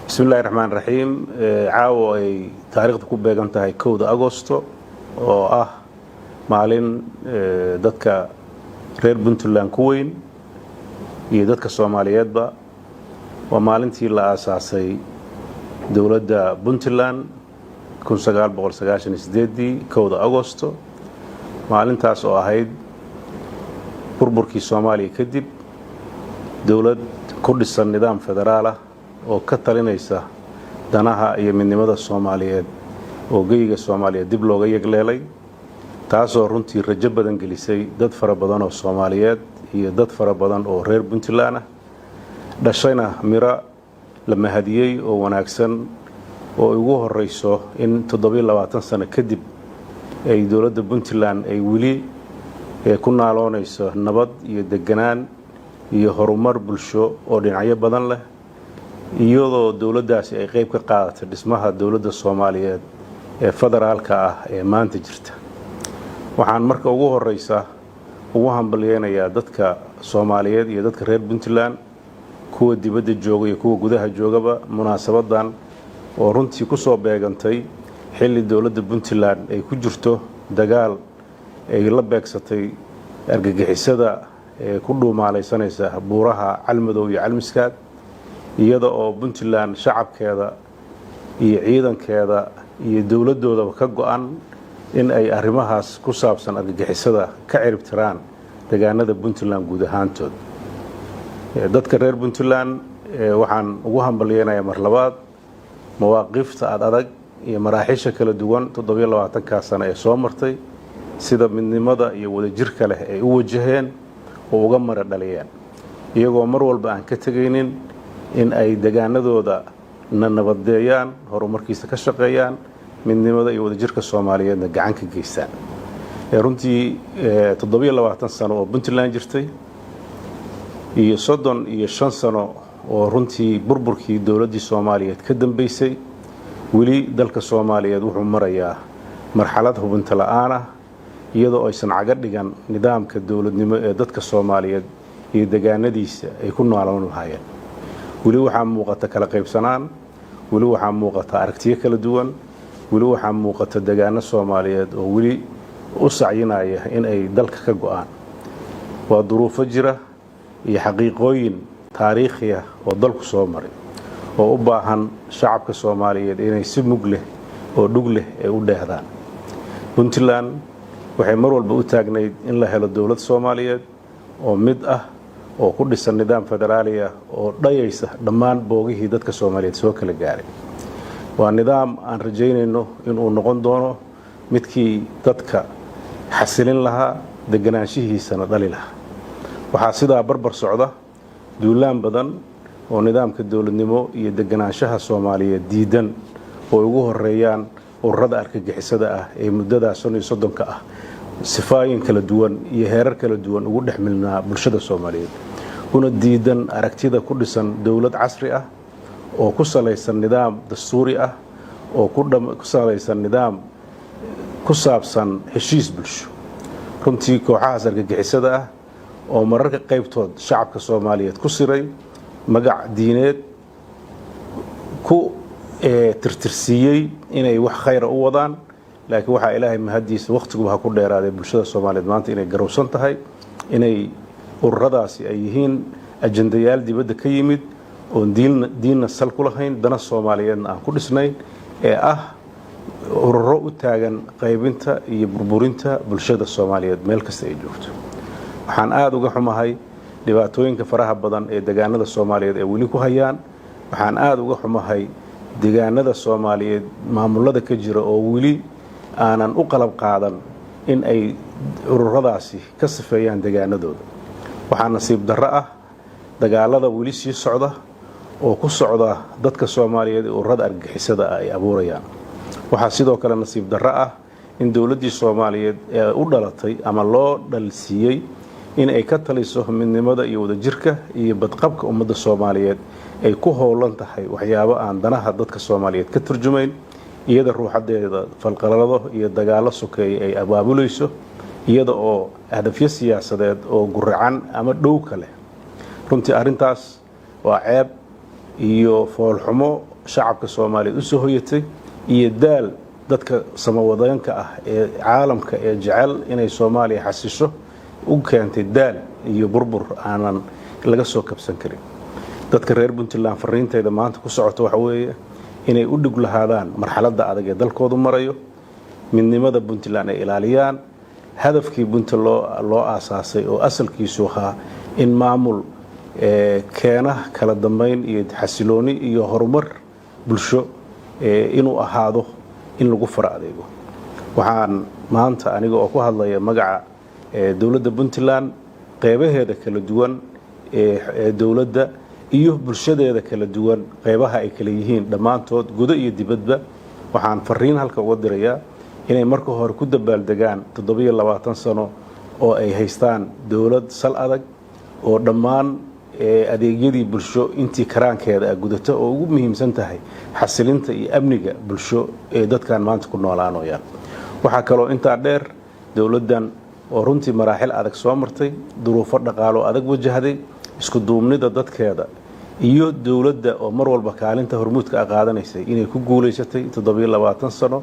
بسم الله الرحمن الرحيم caawo ay taariikhdu ku beegan tahay 1 Agoosto oo ah maalin dadka reer Puntland ku weyn iyo dadka Soomaaliyeedba waa maalintii la aasaasay dawladda Puntland 1998 1 Agoosto maalintaas oo ahayd burburkii Soomaaliya kadib dawlad ku dhisan nidaam federaal ah oo ka talinaysa danaha iyo midnimada Soomaaliyeed oo geyiga Soomaaliyeed dib looga yegleelay taasoo runtii rajo badan gelisay dad fara badan oo Soomaaliyeed iyo dad fara badan oo reer Puntland ah dhashayna mira la mahadiyay oo wanaagsan oo ugu horeyso in 27 sano kadib ay dawladda Puntland ay wili ku naaloonayso nabad iyo deganaan iyo horumar bulsho oo dhinacyo badan leh iyadoo dawladdaasi ay qayb ka qaadatay dhismaha dawladda Soomaaliyeed ee federaalka ah ee maanta jirta waxaan marka ugu horeysa ugu hambalyeeynaa dadka Soomaaliyeed iyo dadka reer Puntland kuwa dibadda jooga iyo kuwa gudaha joogaba munaasabadan oo runtii ku soo beegantay xilli dawladda Puntland ay ku jirto dagaal ay la beegsatay argagixisada ee ku dhuumaalaysanaysa buuraha Calmadow iyo Calmiskaad iyada oo Puntland shacabkeeda iyo ciidankeeda iyo dawladooda ka go'an in ay arrimahaas ku saabsan argagixisada ka ciribtiraan deegaanada Puntland guud ahaantood dadka reer Puntland waxaan ugu hambalyeeynaa mar labaad mawaaqifta adag iyo maraaxisha kala duwan 27 sano ee soo martay sida midnimada iyo wadajirka leh ay u wajaheen oo uga mar dhaliyeen iyagoo mar walba aan ka tagaynin in ay deegaanadooda nabadeeyaan horumarkiisa ka shaqeeyaan midnimada iyo wadajirka Soomaaliyeedna gacan ka geystaan runtii 27 sano oo Puntland jirtay iyo 35 sano oo runtii burburkii dawladdii Soomaaliyeed ka dambeysay wali dalka Soomaaliyeed wuxuu marayaa marxalad hubinta la'aan ah iyadoo aysan caga dhigan nidaamka dawladnimo ee dadka Soomaaliyeed iyo deegaanadiisa ay ku noolaan lahaayeen wali waxa muuqata kala qaybsanaan wali waxa muuqata aragtiyo kala duwan wali waxa muuqata deegaano Soomaaliyeed oo wali u sacyinaya in ay dalka ka go'aan waa duruufo jira iyo xaqiiqooyin taariikhi ah oo dalku soo maray oo u baahan shacabka Soomaaliyeed inay si mug leh oo dhug leh ay u dheehdaan Puntland waxay mar walba u taagnayd in la helo dawlad Soomaaliyeed oo mid ah oo ku dhisan nidaam federaali ah oo dhayaysa dhammaan boogihii dadka Soomaaliyeed soo kala gaaray waa nidaam aan rajaynayno inuu noqon doono midkii dadka xasilin lahaa deganaanshihiisana dhali lahaa waxaa sidaa barbar socda duulaan badan oo nidaamka dawladnimo iyo deganaanshaha Soomaaliyeed diidan oo ugu horeeyaan ururada argagixisada ah ee muddada 30 ah sifaayin kala duwan iyo heerar kala duwan ugu dhaxmilnaa bulshada Soomaaliyeed una diidan aragtida ku dhisan dawlad casri ah oo ku salaysan nidaam dastuuri ah oo ku salaysan nidaam ku saabsan heshiis bulsho runtii kooxahaas argagixisada ah oo mararka qaybtood shacabka Soomaaliyeed ku siray magac diineed ku tirtirsiyay inay wax khayr u wadaan laakiin waxa Ilaahay mahadiisa waqtigu ha ku dheeraaday bulshada Soomaaliyeed maanta inay garowsan tahay inay ururadaasi ay yihiin ajandayaal dibadda ka yimid oo diinna sal ku lahayn dana Soomaaliyeedna aan ku dhisnayn ee ah ururo u taagan qaybinta iyo burburinta bulshada Soomaaliyeed meel kasta ay joogto waxaan aad uga xumahay dhibaatooyinka faraha badan ee deegaanada Soomaaliyeed ee wali ku hayaan waxaan aad uga xumahay deegaanada Soomaaliyeed maamulada ka jira oo wali aanan u qalab qaadan in ay ururadaasi ka sifeeyaan deegaanadooda waxaa nasiib darro ah dagaalada wali sii socda oo ku socda dadka Soomaaliyeed ee ururada argagixisada ay abuurayaan waxaa sidoo kale nasiib darro ah in dawladdii Soomaaliyeed ee u dhalatay ama loo dhalsiiyay in ay ka taliso midnimada iyo wadajirka iyo badqabka ummadda Soomaaliyeed ay ku howlan tahay waxyaabo aan danaha dadka Soomaaliyeed ka turjumayn iyada ruuxadeeda falqalado iyo dagaalo sokeey ay abaabulayso iyada oo hadafyo siyaasadeed oo guracan ama dhow kale runtii arintaas waa ceeb iyo foolxumo shacabka Soomaaliyeed u soo hoyatay iyo daal dadka samawadaanka ah ee caalamka ee jecel inay Soomaaliya xasisho u keentay daal iyo burbur aanan laga soo kabsan karin dadka reer Puntland fariinteeda maanta ku socoto waxa weeye inay u dhig lahaadaan marxaladda adag ee dalkoodu marayo midnimada Puntland ay ilaaliyaan hadafkii Puntland loo aasaasay oo asalkiisu ahaa in maamul keena kala dambeyn iyo xasilooni iyo horumar bulsho inuu ahaado in lagu fara adeego waxaan maanta aniga oo ku hadlaya magaca dawladda Puntland qaybaheeda kala duwan ee dawladda iyo bulshadeeda kala duwan qaybaha ay kala yihiin dhamaantood gudo iyo dibadba waxaan fariin halka uga dirayaa inay marka hore ku dabaaldegaan 27 sano oo ay haystaan dawlad sal adag oo dhammaan adeegyadii bulsho intii karaankeeda gudato oo ugu muhiimsan tahay xasilinta iyo amniga bulsho ee dadkan maanta ku noolaanayaan waxa kale oo inta dheer dawladdan oo runtii maraaxil adag soo martay duruufo dhaqaale adag wajahday isku duubnida dadkeeda iyo dawladda oo mar walba kaalinta hormuudka qaadanaysay inay ku guuleysatay 27 sano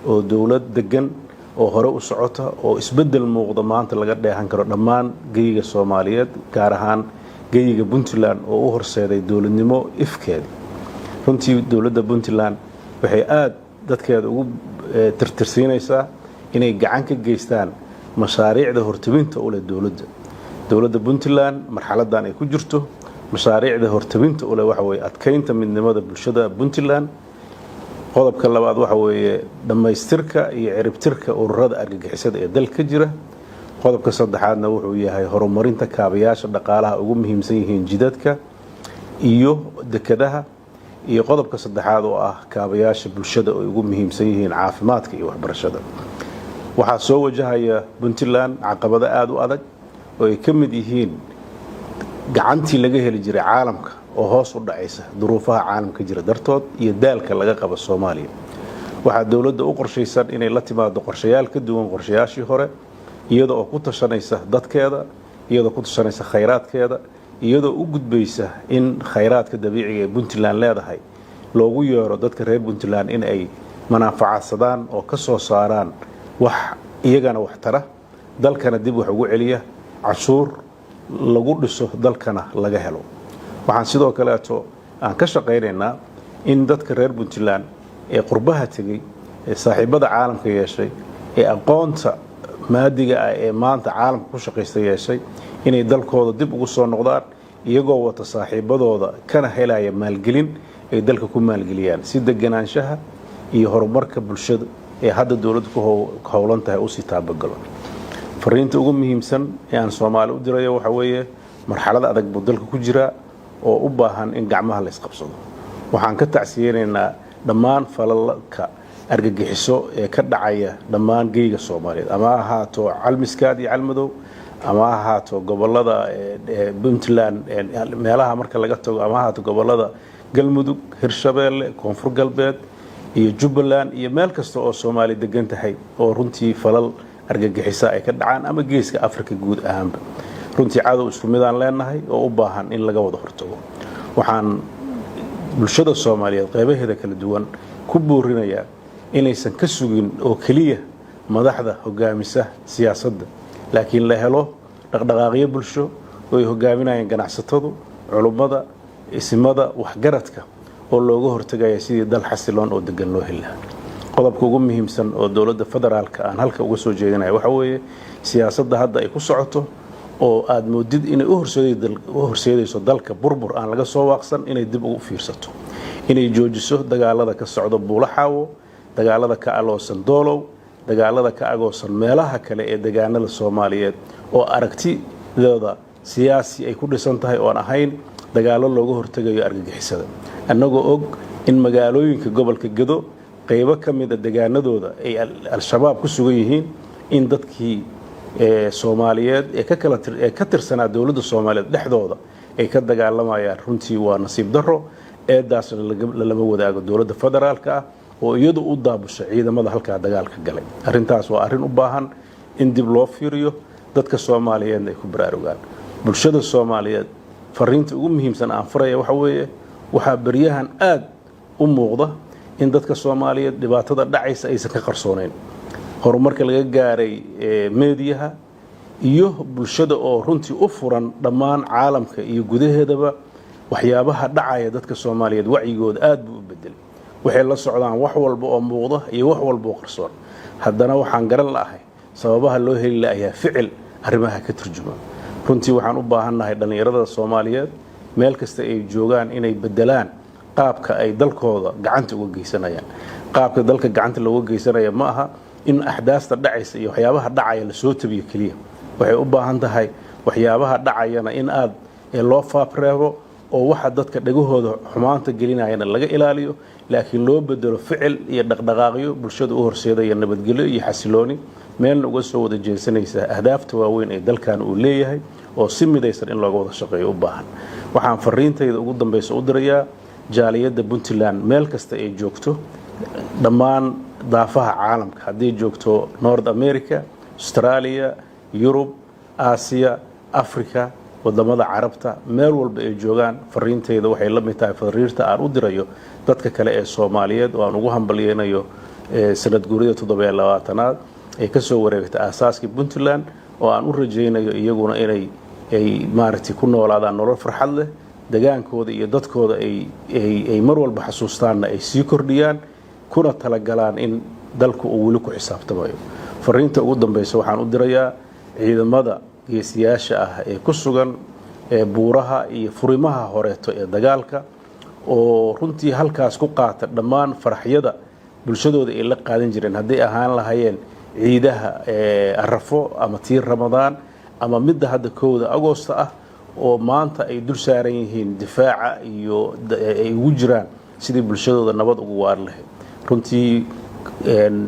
oo dawlad degan oo hore u socota oo isbedel muuqda maanta laga dheehan karo dhammaan geeyiga Soomaaliyeed gaar ahaan geeyiga Puntland oo u horseeday dawladnimo ifkeed runtii dawladda Puntland waxay aad dadkeeda ugu tirtirsiinaysaa inay gacan ka geystaan mashaariicda hortobinta u leh dawladda Puntland marxaladan ay ku jirto mashaariicda hortobinta u leh waxa way adkeynta midnimada bulshada Puntland qodobka labaad waxa weeye dhamaystirka iyo ciribtirka ururada argagixisada ee dalka jira qodobka saddexaadna wuxuu yahay horumarinta kaabayaasha dhaqaalaha ugu muhiimsan yihiin jidadka iyo dekadaha iyo qodobka saddexaad oo ah kaabayaasha bulshada oo ugu muhiimsan yihiin caafimaadka iyo waxbarashada waxa soo wajahaya Puntland caqabado aad u adag oo ay ka mid yihiin gacantii laga heli jiray caalamka oo hoos u dhacaysa duruufaha caalamka jira dartood iyo daalka laga qabo Soomaaliya waxa dawladda u qorshaysan inay la timaado qorshayaal ka duwan qorshayaashii hore iyadoo oo ku tashanaysa dadkeeda iyadoo ku tashanaysa khayraadkeeda iyadoo u gudbaysa in khayraadka dabiiciga ee Puntland leedahay loogu yeero dadka reer Puntland in ay manaafacaadsadaan oo ka soo saaraan wax iyagana wax tara dalkana dib wax ugu celiya cashuur lagu dhiso dalkana laga helo waxaan sidoo kale aan ka shaqeynaynaa in dadka reer Puntland ee qurbaha tagay ee saaxiibada caalamka yeeshay ee aqoonta maadiga ah ee maanta caalamka ku shaqeystay yeeshay inay dalkooda dib ugu soo noqdaan iyagoo wata saaxiibadooda kana helaya maalgelin ay dalka ku maalgeliyaan si deganaanshaha iyo horumarka bulshada ee hadda dawladdu ku howlan tahay u sii taabagalo fariinta ugu muhiimsan ee aan Soomaali u dirayo waxa weeye marxalad adag buu dalka ku jira oo u baahan in gacmaha la isqabsado waxaan ka tacsiyeenaynaa dhammaan falalka argagixiso ee ka dhacaya dhammaan geeyiga Soomaaliyeed ama ahaato Calmiskaad iyo Calmadow ama ahaato gobolada Puntland meelaha marka laga tago ama ahaato gobolada Galmudug Hirshabeelle Koonfur Galbeed iyo Jubbaland iyo meel kasta oo Soomaali degan tahay oo runtii falal argagixisa ay ka dhacaan ama geeska Afrika guud ahaanba runtii cadow isku mid aan leenahay oo u baahan in laga wada hortago waxaan bulshada Soomaaliyeed qaybaheeda kala duwan ku boorinayaa inaysan ka sugin oo kaliya madaxda hogaamisa siyaasadda laakiin la helo dhaqdhaqaaqyo bulsho oo ay hogaaminayaan ganacsatadu culimada isimada waxgaradka oo looga hortagayo sidii dal xasiloon oo degan loo heli lahaa qodobka ugu muhiimsan oo dawladda federaalka aan halka uga soo jeedinayo waxa weeye siyaasadda hadda ay ku socoto oo aad moodid inay u horseedayso dalka burbur aan laga soo waaqsan inay dib ugu fiirsato inay joojiso dagaalada ka socdo Buulaxaawo dagaalada ka aloosan Doolow dagaalada ka agoosan meelaha kale ee deegaanada Soomaaliyeed oo aragtidooda siyaasi ay ku dhisan tahay oo aan ahayn dagaalo looga hortagayo argagixisada annagoo og in magaalooyinka gobolka Gedo qaybo ka mid ah deegaanadooda ay al-shabaab ku sugan yihiin in dadkii Soomaaliyeed ee ka tirsanaa dawladda Soomaaliyeed dhexdooda ay ka dagaalamayaan runtii waa nasiib darro eedaasna lama wadaago dawladda federaalka ah oo iyadu u daabusho ciidamada halka dagaalka galay arintaas waa arin u baahan in dib loo fiiriyo dadka Soomaaliyeed ay ku baraarugaan bulshada Soomaaliyeed fariinta ugu muhiimsan aan faraya waxa weeye waxa bariyahan aad muuqda in dadka Soomaaliyeed dhibaatada dhacaysa aysan ka qarsooneyn horumarka laga gaaray meediyaha iyo bulshada oo runtii u furan dhammaan caalamka iyo gudaheedaba waxyaabaha dhacaya dadka Soomaaliyeed wacyigooda aad buu u bedelay waxay la socdaan wax walba oo muuqda iyo wax walba oo qarsoon haddana waxaan garan la'ahay sababaha loo heli lahaa ficil arrimaha ka turjuma runtii waxaan u baahannahay dhalinyarada Soomaaliyeed meel kasta ay joogaan inay bedelaan qaabka ay dalkooda gacanta uga geysanayaan qaabka dalka gacanta looga geysanaya ma aha in axdaasta dhacaysa iyo waxyaabaha dhacaya la soo tabiyo kaliya waxay u baahan tahay waxyaabaha dhacayana in aad loo faapreebo oo waxa dadka dhagahooda xumaanta gelinayana laga ilaaliyo laakiin loo bedelo ficil iyo dhaqdhaqaaqyo bulshada u horseedaya nabadgelyo iyo xasilooni meelna uga soo wada jeesanaysa ahdaafta waaweyn ee dalkan uu leeyahay oo si midaysan in looga wada shaqeeyo u baahan waxaan fariintayda ugu dambaysa u dirayaa jaaliyadda Puntland meel kasta ay joogto dhammaan daafaha caalamka haddii joogto North America Australia Europe Asia Africa wadamada Carabta meel walba ay joogaan fariintayda waxay la mid tahay fariirta aan u dirayo dadka kale ee Soomaaliyeed oo aan ugu hambalyeeyo sanad guurida 27aad ay ka soo wareegtay aasaaskii Puntland oo aan u rajaynayo iyaguna inay maaragtay ku noolaadaan nolol farxad leh dagaankooda iyo dadkooda ay mar walba xasuustaanna ay sii kordhiyaan kuna talagalaan in dalku uu weli ku xisaabtamayo fariinta ugu dambaysa waxaan u dirayaa ciidamada geesiyaasha ah ee ku sugan buuraha iyo furimaha horeeto ee dagaalka oo runtii halkaas ku qaata dhammaan faraxyada bulshadooda ay la qaadan jireen hadday ahaan lahaayeen ciidaha arafo ama tii Ramadaan ama midda hadda 1 Agoosto ah oo maanta ay dul saaran yihiin difaaca iyo ay ugu jiraan sidii bulshadooda nabad ugu waar lahayd runtii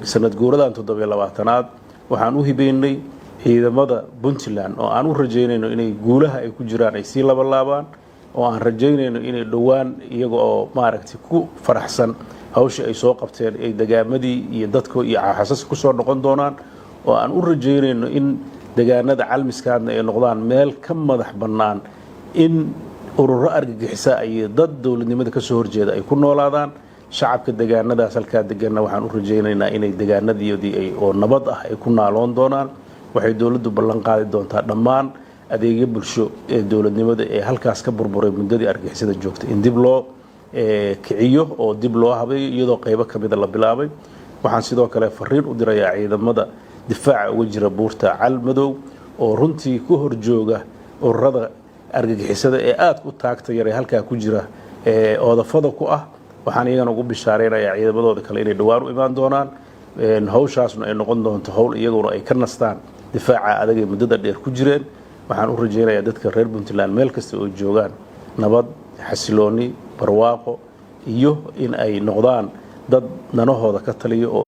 sanad guuradan 27aad waxaan u hibeynay ciidamada Puntland oo aan u rajaynayno inay guulaha ay ku jiraan ay sii laabaan oo aan rajaynayno inay dhawaan iyaga oo maaragtay ku faraxsan hawsha ay soo qabteen ay dagaamadii iyo dadku iyo xasaas ku soo noqon doonaan oo aan u rajaynayno in deegaanada calmiskaadna ay noqdaan meel ka madax bannaan in ururo argagixisa ay dad dawladnimada ka soo horjeeda ay ku noolaadaan shacabka deegaanadaas halka deegaanna waxaan u rajaynaynaa inay deegaanadii ay oo nabad ah ay ku naaloon doonaan waxay dawladdu ballan qaadi doontaa dhammaan adeegyo bulsho ee dawladnimada ee halkaas ka burburay muddadii argagixisada joogtay in dib loo kiciyo oo dib loo habeeyo iyadoo qaybo kamid la bilaabay waxaan sidoo kale fariin u dirayaa ciidamada difaaca uga jira buurta Calmadow oo runtii ku horjooga ururada argagixisada ee aad ku taagta yaray halka ku jira oodafada ku ah waxaan iyagana ugu bishaareeynaa ciidamadooda kale inay dhawaan u imaan doonaan hawshaasna ay noqon doonto hawl iyaguna ay ka nastaan difaaca adag ee muddada dheer ku jireen waxaan u rajaynayaa dadka reer Puntland meel kasta oo joogaan nabad xasilooni barwaaqo iyo in ay noqdaan dad nanahooda ka taliyo